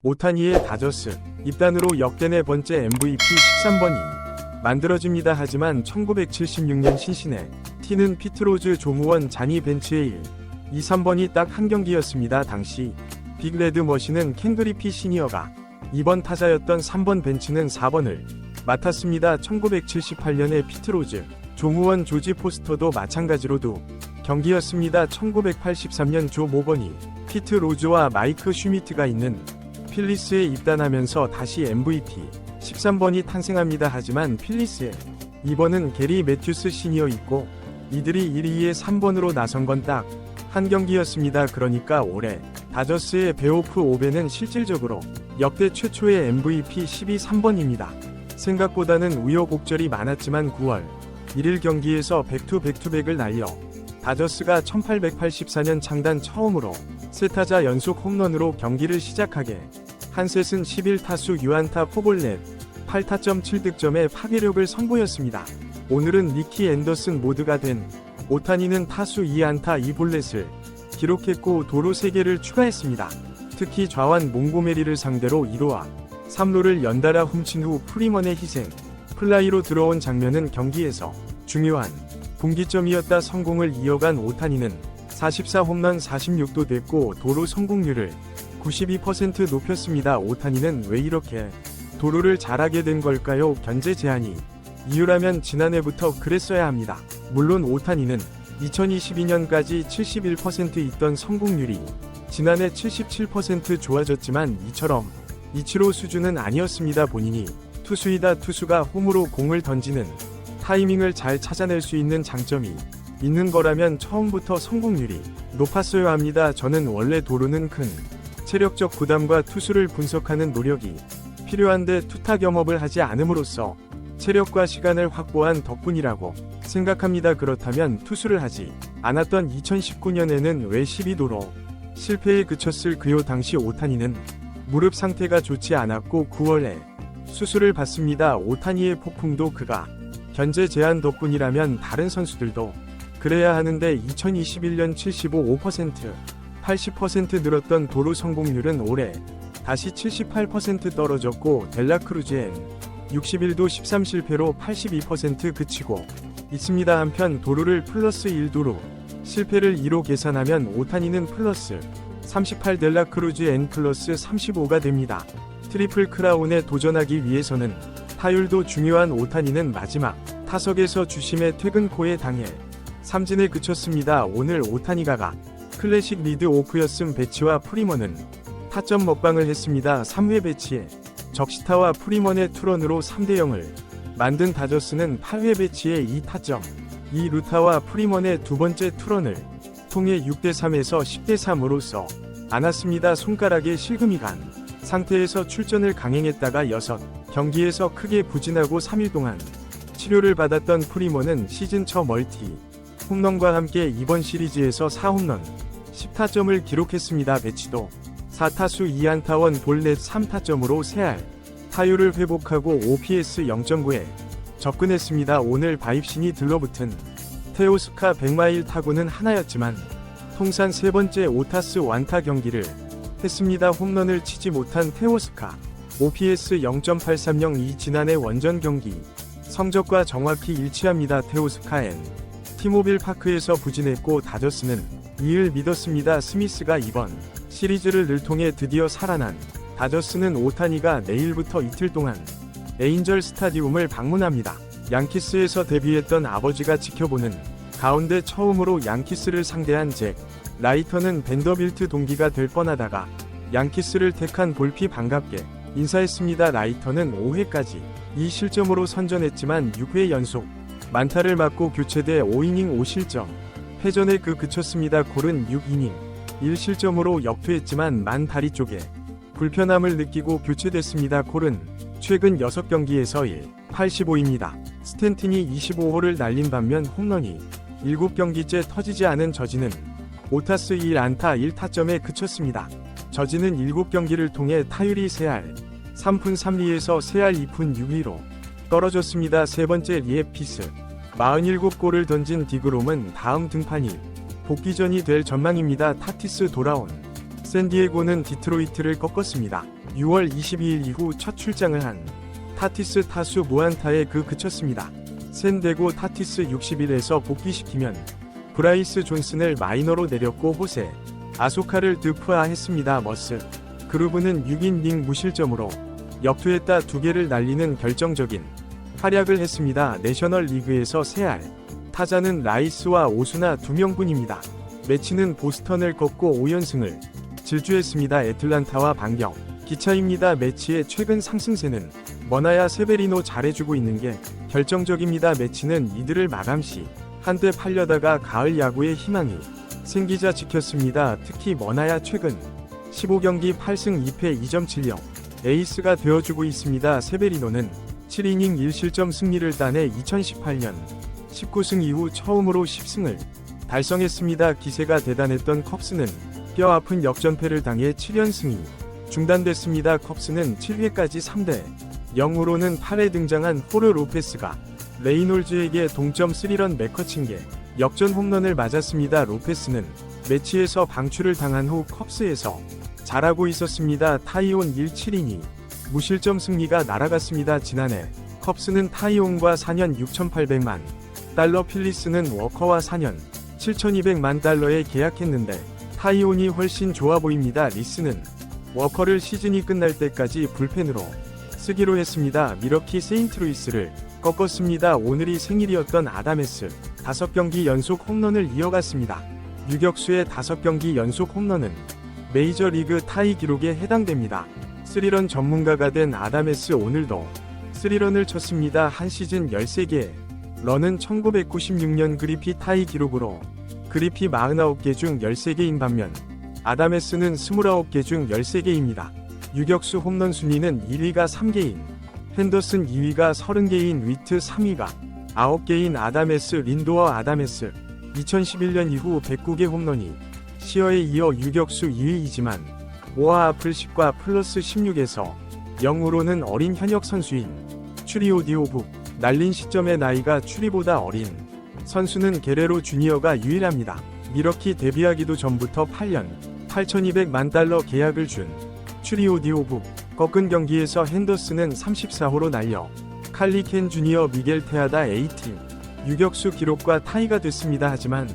오타니의 다저스 입단으로 역대 네 번째 MVP 13번이 만들어집니다. 하지만 1976년 신신의 티는 피트로즈 조무원 잔이 벤츠의 1, 2, 3번이 딱 한 경기였습니다. 당시 빅레드 머신은 켄 그리피 시니어가 2번 타자였던 3번 벤츠는 4번을 맡았습니다. 1978년에 피트로즈 조무원 조지 포스터도 마찬가지로 두 경기였습니다. 1983년 조 모건이 피트 로즈와 마이크 슈미트가 있는 필리스에 입단하면서 다시 MVP 13번이 탄생합니다. 하지만 필리스에 2번은 게리 매튜스 시니어 있고 이들이 1, 2에 3번으로 나선 건 딱 한 경기였습니다. 그러니까 올해 다저스의 베오프 오벤은 실질적으로 역대 최초의 MVP 13번입니다. 생각보다는 우여곡절이 많았지만 9월 1일 경기에서 백투백투백을 날려 다저스가 1884년 창단 처음으로 세 타자 연속 홈런으로 경기를 시작하게 한 셋은 11타수 유안타 포볼넷 8타점 7득점의 파괴력을 선보였습니다. 오늘은 니키 앤더슨 모드가 된 오타니는 타수 2안타 2볼넷을 기록했고 도루 3개를 추가했습니다. 특히 좌완 몽고메리를 상대로 1루와 3루를 연달아 훔친 후 프리먼의 희생 플라이로 들어온 장면은 경기에서 중요한 분기점이었다. 성공을 이어간 오타니는 44홈런 46도 됐고 도루 성공률을 92% 높였습니다. 오타니는 왜 이렇게 도루를 잘하게 된 걸까요? 견제 제한이 이유라면 지난해부터 그랬어야 합니다. 물론 오타니는 2022년까지 71% 있던 성공률이 지난해 77% 좋아졌지만 이처럼 이치로 수준은 아니었습니다. 본인이 투수이다. 투수가 홈으로 공을 던지는 타이밍을 잘 찾아낼 수 있는 장점이 있는 거라면 처음부터 성공률이 높았어야 합니다. 저는 원래 도루는 큰 체력적 부담과 투수를 분석하는 노력이 필요한데 투타 겸업을 하지 않음으로써 체력과 시간을 확보한 덕분이라고 생각합니다. 그렇다면 투수를 하지 않았던 2019년에는 왜 12도로 실패에 그쳤을까요? 당시 오타니는 무릎 상태가 좋지 않았고 9월에 수술을 받습니다. 오타니의 폭풍도 그가 견제 제한 덕분이라면 다른 선수들도 그래야 하는데 2021년 75% 80% 늘었던 도루 성공률은 올해 다시 78% 떨어졌고 델라크루즈엔 61도 13실패로 82% 그치고 있습니다. 한편 도루를 플러스 1도루 실패를 2로 계산하면 오타니는 플러스 38 델라크루즈엔 플러스 35가 됩니다. 트리플 크라운에 도전하기 위해서는 타율도 중요한 오타니는 마지막 타석에서 주심의 퇴근코에 당해 삼진에 그쳤습니다. 오늘 오타니가가 클래식 리드 오프였음. 배치와 프리먼은 타점 먹방을 했습니다. 3회 배치에 적시타와 프리먼의 투런으로 3대0을 만든 다저스는 8회 배치에 2타점 2루타와 프리먼의 두 번째 투런을 통해 6대3에서 10대3으로써 안았습니다. 손가락에 실금이 간 상태에서 출전을 강행했다가 6경기에서 크게 부진하고 3일 동안 치료를 받았던 프리먼은 시즌 첫 멀티 홈런과 함께 이번 시리즈에서 4홈런 10타점을 기록했습니다. 배치도 4타수 2안타원 볼넷 3타점으로 3할 타율을 회복하고 OPS 0.9에 접근했습니다. 오늘 바입신이 들러붙은 테오스카 100마일 타구는 하나였지만 통산 세 번째 5타수 완타 경기를 했습니다. 홈런을 치지 못한 테오스카 OPS 0.830이 지난해 원정 경기 성적과 정확히 일치합니다. 테오스카엔 티모빌 파크에서 부진했고 다저스는 이을 믿었습니다. 스미스가 이번 시리즈를 늘 통해 드디어 살아난 다저스는 오타니가 내일부터 이틀 동안 에인절 스타디움을 방문합니다. 양키스에서 데뷔했던 아버지가 지켜보는 가운데 처음으로 양키스를 상대한 잭 라이터는 벤더빌트 동기가 될 뻔하다가 양키스를 택한 볼피 반갑게 인사했습니다. 라이터는 5회까지 2실점으로 선전했지만 6회 연속 만타를 맞고 교체돼 5이닝 5실점 패전에 그쳤습니다. 콜은 6이닝 1실점으로 역투했지만 만 다리 쪽에 불편함을 느끼고 교체됐습니다. 콜은 최근 6경기에서 1.85입니다. 스탠튼이 25호를 날린 반면 홈런이 7경기째 터지지 않은 저지는 5타수 1안타 1타점에 그쳤습니다. 저지는 7경기를 통해 타율이 3할 3푼 3리에서 3할 2푼 6리로 떨어졌습니다. 세 번째 리에피스 47골을 던진 디그롬은 다음 등판이 복귀전이 될 전망입니다. 타티스 돌아온 샌디에고는 디트로이트를 꺾었습니다. 6월 22일 이후 첫 출장을 한 타티스 타수 무안타에 그쳤습니다. 샌디에고 타티스 60일에서 복귀시키면 브라이스 존슨을 마이너로 내렸고 호세 아소카를 득표했습니다. 머스 그루브는 6이닝 무실점으로 역투했다 2개를 날리는 결정적인 활약을 했습니다. 내셔널 리그에서 3할 타자는 라이스와 오수나 2명뿐입니다. 매치는 보스턴을 꺾고 5연승을 질주했습니다. 애틀란타와 반격 기차입니다. 매치의 최근 상승세는 머나야 세베리노 잘해주고 있는 게 결정적입니다. 매치는 이들을 마감시 한때 팔려다가 가을 야구의 희망이 생기자 지켰습니다. 특히 머나야 최근 15경기 8승 2패 2.70 에이스가 되어주고 있습니다. 세베리노는 7이닝 1실점 승리를 따내 2018년 19승 이후 처음으로 10승을 달성했습니다. 기세가 대단했던 컵스는 뼈아픈 역전패를 당해 7연승이 중단됐습니다. 컵스는 7회까지 3대 0으로는 8회 등장한 호르 로페스가 레이놀즈에게 동점 3런 맥커칭게 역전 홈런을 맞았습니다. 로페스는 매치에서 방출을 당한 후 컵스에서 잘하고 있었습니다. 타이온 1-7이니 무실점 승리가 날아갔습니다. 지난해 컵스는 타이온과 4년 6,800만 달러 필리스는 워커와 4년 7,200만 달러에 계약했는데 타이온이 훨씬 좋아 보입니다. 리스는 워커를 시즌이 끝날 때까지 불펜으로 쓰기로 했습니다. 미러키 세인트루이스를 꺾었습니다. 오늘이 생일이었던 아다메스 5경기 연속 홈런을 이어갔습니다. 유격수의 5경기 연속 홈런은 메이저리그 타이 기록에 해당됩니다. 3런 전문가가 된 아다메스 오늘도 3런을 쳤습니다. 한 시즌 13개 런은 1996년 그리피 타이 기록으로 그리피 49개 중 13개인 반면 아다메스는 29개 중 13개입니다. 유격수 홈런 순위는 1위가 3개인 핸더슨 2위가 30개인 위트 3위가 9개인 아다메스 린도어 아다메스 2011년 이후 109개 홈런이 시어에 이어 유격수 2위이지만 오하 아플십과 플러스 16에서 0으로는 어린 현역 선수인 추리오 디오북 날린 시점의 나이가 추리보다 어린 선수는 게레로 주니어가 유일합니다. 미러키 데뷔하기도 전부터 8년 8,200만 달러 계약을 준 추리오 디오북 꺾은 경기에서 핸더슨은 34호로 날려 칼리 켄 주니어 미겔 테아다 A팀 유격수 기록과 타이가 됐습니다. 하지만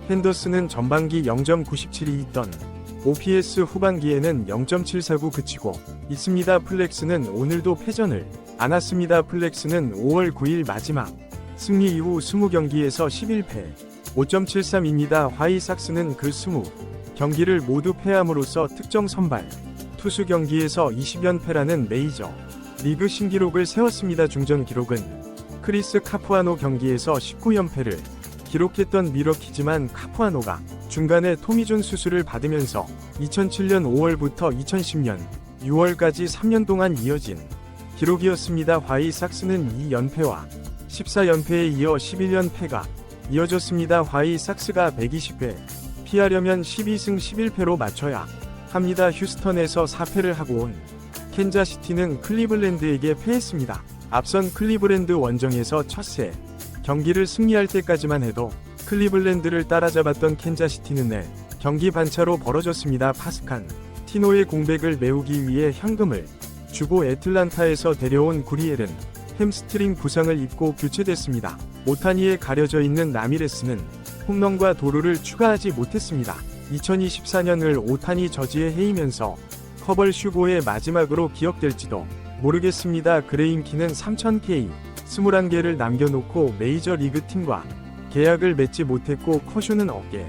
핸더슨은 전반기 0.97이 있던 OPS 후반기에는 0.749 그치고 있습니다. 플렉스는 오늘도 패전을 안았습니다. 플렉스는 5월 9일 마지막 승리 이후 20경기에서 11패 5.73입니다. 화이삭스는 그 20경기를 모두 패함으로써 특정 선발 투수 경기에서 20연패라는 메이저 리그 신기록을 세웠습니다. 중전 기록은 크리스 카푸아노 경기에서 19연패를 기록했던 미러키지만 카푸아노가 중간에 토미존 수술을 받으면서 2007년 5월부터 2010년 6월까지 3년 동안 이어진 기록이었습니다. 화이삭스는 2연패와 14연패에 이어 11연패가 이어졌습니다. 화이삭스가 120회 피하려면 12승 11패로 맞춰야 합니다. 휴스턴에서 4패를 하고 온 캔자시티는 클리블랜드에게 패했습니다. 앞선 클리블랜드 원정에서 첫세 경기를 승리할 때까지만 해도 클리블랜드를 따라잡았던 캔자시티는 내 경기 반차로 벌어졌습니다. 파스칸 티노의 공백을 메우기 위해 현금을 주고 애틀란타에서 데려온 구리엘은 햄스트링 부상을 입고 교체됐습니다. 오타니에 가려져 있는 라미레스는 홈런과 도루를 추가하지 못했습니다. 2024년을 오타니 저지에 해이면서 커벌 슈고의 마지막으로 기억될지도 모르겠습니다. 그레인키는 3000K 21개를 남겨놓고 메이저리그 팀과 계약을 맺지 못했고 커쇼는 어깨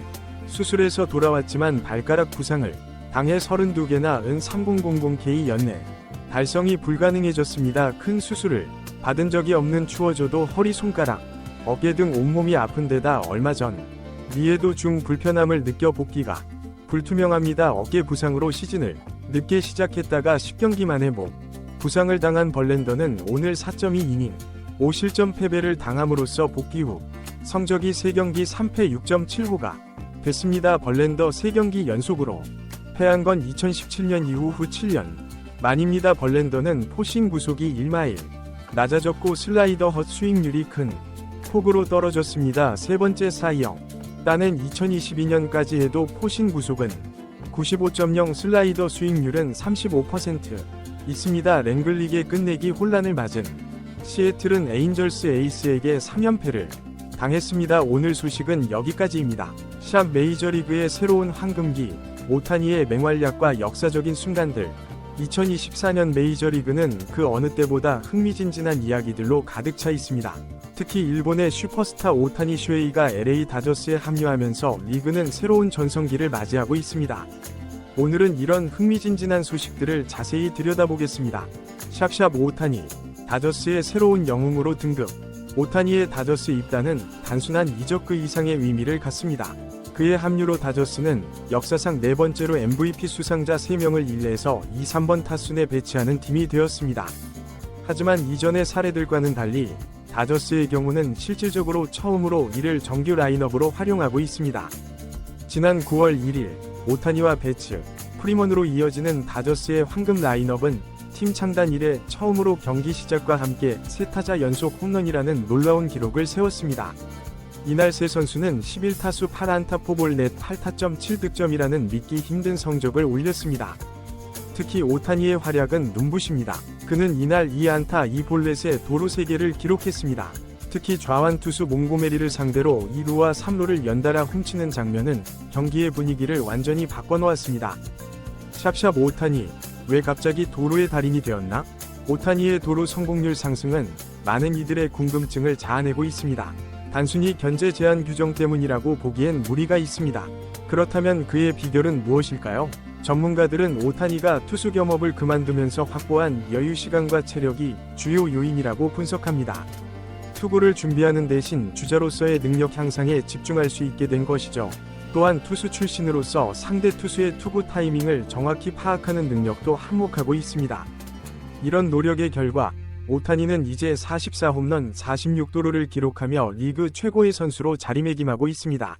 수술에서 돌아왔지만 발가락 부상을 당해 32개나 은 3000K 연내 달성이 불가능해졌습니다. 큰 수술을 받은 적이 없는 추워져도 허리 손가락 어깨 등 온몸이 아픈 데다 얼마 전 니에도 중 불편함을 느껴 복귀가 불투명합니다. 어깨 부상으로 시즌을 늦게 시작했다가 10경기 만에 목 부상을 당한 벌렌더는 오늘 4.2이닝 5실점 패배를 당함으로써 복귀 후 성적이 3경기 3패 6.75가 됐습니다. 벌렌더 3경기 연속으로 패한 건 2017년 이후 후 7년 만입니다. 벌렌더는 포싱 구속이 1마일 낮아졌고 슬라이더 헛스윙률이 큰 폭으로 떨어졌습니다. 세 번째 사이영 따낸 2022년까지 해도 포싱 구속은 95.0 슬라이더 수익률은 35% 있습니다. 랭글릭의 끝내기 혼란을 맞은 시애틀은 에인절스 에이스에게 3연패를 당했습니다. 오늘 소식은 여기까지입니다. 샵 메이저리그의 새로운 황금기, 오타니의 맹활약과 역사적인 순간들. 2024년 메이저리그는 그 어느 때보다 흥미진진한 이야기들로 가득 차 있습니다. 특히 일본의 슈퍼스타 오타니 슈에이가 LA 다저스에 합류하면서 리그는 새로운 전성기를 맞이하고 있습니다. 오늘은 이런 흥미진진한 소식들을 자세히 들여다보겠습니다. 샵샵 오타니, 다저스의 새로운 영웅으로 등극. 오타니의 다저스 입단은 단순한 이적 그 이상의 의미를 갖습니다. 그의 합류로 다저스는 역사상 네 번째로 MVP 수상자 3명을 1레에서 2, 3번 타순에 배치하는 팀이 되었습니다. 하지만 이전의 사례들과는 달리 다저스의 경우는 실질적으로 처음으로 이를 정규 라인업으로 활용하고 있습니다. 지난 9월 1일 오타니와 배츠, 프리먼으로 이어지는 다저스의 황금 라인업은 팀 창단 이래 처음으로 경기 시작과 함께 3타자 연속 홈런이라는 놀라운 기록을 세웠습니다. 이날 세 선수는 11타수 8안타 포볼 넷 8타점 7득점이라는 믿기 힘든 성적을 올렸습니다. 특히 오타니의 활약은 눈부십니다. 그는 이날 2안타 2볼넷에 도루 3개를 기록했습니다. 특히 좌완 투수 몽고메리를 상대로 2루와 3루를 연달아 훔치는 장면은 경기의 분위기를 완전히 바꿔놓았습니다. 샵샵 오타니, 왜 갑자기 도루의 달인이 되었나? 오타니의 도루 성공률 상승은 많은 이들의 궁금증을 자아내고 있습니다. 단순히 견제 제한 규정 때문이라고 보기엔 무리가 있습니다. 그렇다면 그의 비결은 무엇일까요? 전문가들은 오타니가 투수 겸업을 그만두면서 확보한 여유 시간과 체력이 주요 요인이라고 분석합니다. 투구를 준비하는 대신 주자로서의 능력 향상에 집중할 수 있게 된 것이죠. 또한 투수 출신으로서 상대 투수의 투구 타이밍을 정확히 파악하는 능력도 한몫하고 있습니다. 이런 노력의 결과 오타니는 이제 44홈런 46도루를 기록하며 리그 최고의 선수로 자리매김하고 있습니다.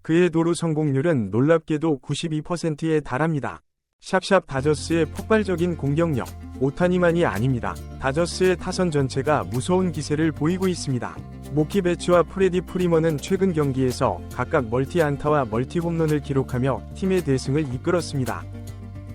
그의 도루 성공률은 놀랍게도 92%에 달합니다. 샵샵 다저스의 폭발적인 공격력, 오타니만이 아닙니다. 다저스의 타선 전체가 무서운 기세를 보이고 있습니다. 모키 베츠와 프레디 프리먼은 최근 경기에서 각각 멀티 안타와 멀티 홈런을 기록하며 팀의 대승을 이끌었습니다.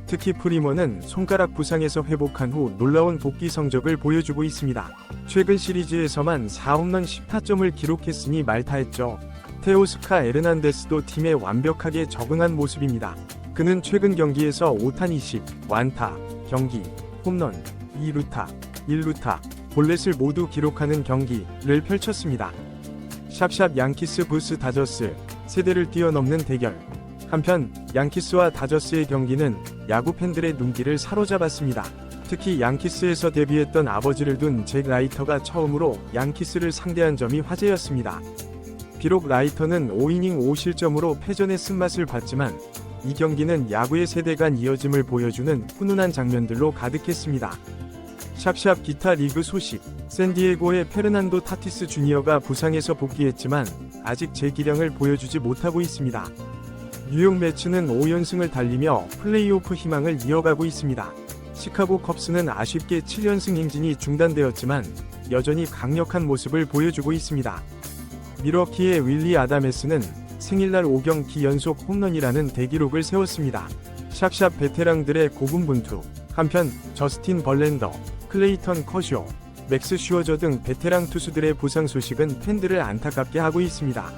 특히 프리먼은 손가락 부상에서 회복한 후 놀라운 복귀 성적을 보여주고 있습니다. 최근 시리즈에서만 4홈런 10타점을 기록했으니 말타했죠. 테오스카 에르난데스도 팀에 완벽하게 적응한 모습입니다. 그는 최근 경기에서 오타니식, 완타, 경기, 홈런, 2루타, 1루타, 볼넷을 모두 기록하는 경기를 펼쳤습니다. 샵샵 양키스 vs 다저스, 세대를 뛰어넘는 대결. 한편 양키스와 다저스의 경기는 야구 팬들의 눈길을 사로잡았습니다. 특히 양키스에서 데뷔했던 아버지를 둔 잭 라이터가 처음으로 양키스를 상대한 점이 화제였습니다. 비록 라이터는 5이닝 5실점으로 패전의 쓴맛을 봤지만 이 경기는 야구의 세대 간 이어짐을 보여주는 훈훈한 장면들로 가득했습니다. 샵샵 기타 리그 소식. 샌디에고의 페르난도 타티스 주니어가 부상에서 복귀했지만 아직 제 기량을 보여주지 못하고 있습니다. 뉴욕 매츠는 5연승을 달리며 플레이오프 희망을 이어가고 있습니다. 시카고 컵스는 아쉽게 7연승 행진이 중단되었지만 여전히 강력한 모습을 보여주고 있습니다. 밀워키의 윌리 아다메스는 생일날 5경기 연속 홈런이라는 대기록을 세웠습니다. 샵샵 베테랑들의 고군분투. 한편 저스틴 벌랜더, 클레이턴 커쇼, 맥스 슈어저 등 베테랑 투수들의 부상 소식은 팬들을 안타깝게 하고 있습니다.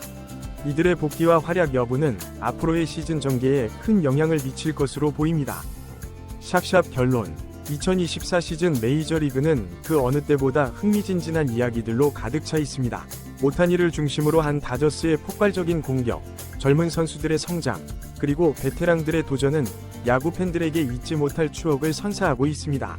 이들의 복귀와 활약 여부는 앞으로의 시즌 전개에 큰 영향을 미칠 것으로 보입니다. 샵샵 결론. 2024 시즌 메이저리그는 그 어느 때보다 흥미진진한 이야기들로 가득 차 있습니다. 오타니를 중심으로 한 다저스의 폭발적인 공격, 젊은 선수들의 성장, 그리고 베테랑들의 도전은 야구 팬들에게 잊지 못할 추억을 선사하고 있습니다.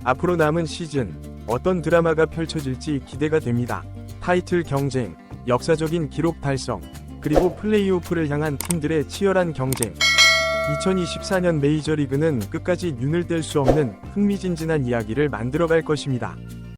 앞으로 남은 시즌, 어떤 드라마가 펼쳐질지 기대가 됩니다. 타이틀 경쟁, 역사적인 기록 달성, 그리고 플레이오프를 향한 팀들의 치열한 경쟁. 2024년 메이저리그는 끝까지 눈을 뗄 수 없는 흥미진진한 이야기를 만들어갈 것입니다.